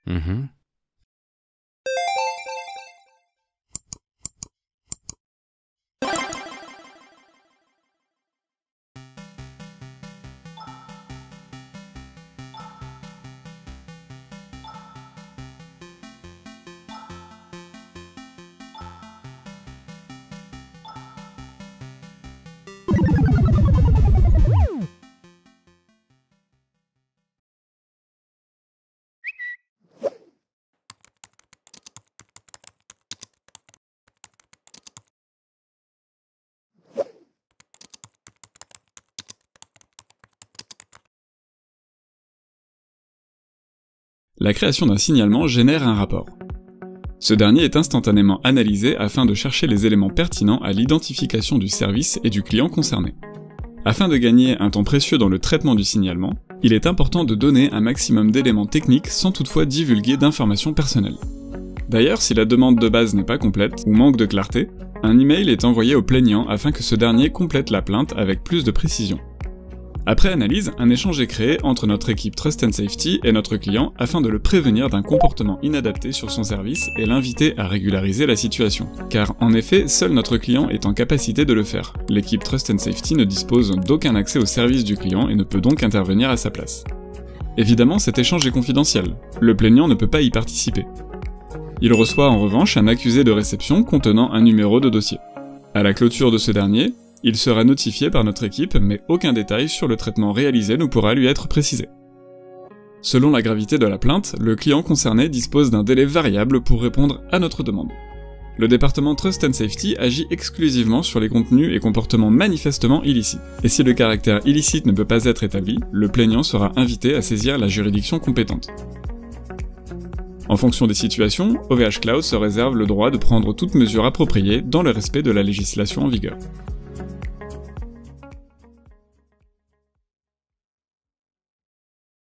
Mhm. La création d'un signalement génère un rapport. Ce dernier est instantanément analysé afin de chercher les éléments pertinents à l'identification du service et du client concerné. Afin de gagner un temps précieux dans le traitement du signalement, il est important de donner un maximum d'éléments techniques sans toutefois divulguer d'informations personnelles. D'ailleurs, si la demande de base n'est pas complète ou manque de clarté, un email est envoyé au plaignant afin que ce dernier complète la plainte avec plus de précision. Après analyse, un échange est créé entre notre équipe Trust and Safety et notre client afin de le prévenir d'un comportement inadapté sur son service et l'inviter à régulariser la situation. Car en effet, seul notre client est en capacité de le faire. L'équipe Trust and Safety ne dispose d'aucun accès au service du client et ne peut donc intervenir à sa place. Évidemment, cet échange est confidentiel. Le plaignant ne peut pas y participer. Il reçoit en revanche un accusé de réception contenant un numéro de dossier. À la clôture de ce dernier, il sera notifié par notre équipe, mais aucun détail sur le traitement réalisé ne pourra lui être précisé. Selon la gravité de la plainte, le client concerné dispose d'un délai variable pour répondre à notre demande. Le département Trust and Safety agit exclusivement sur les contenus et comportements manifestement illicites. Et si le caractère illicite ne peut pas être établi, le plaignant sera invité à saisir la juridiction compétente. En fonction des situations, OVH Cloud se réserve le droit de prendre toute mesure appropriée dans le respect de la législation en vigueur.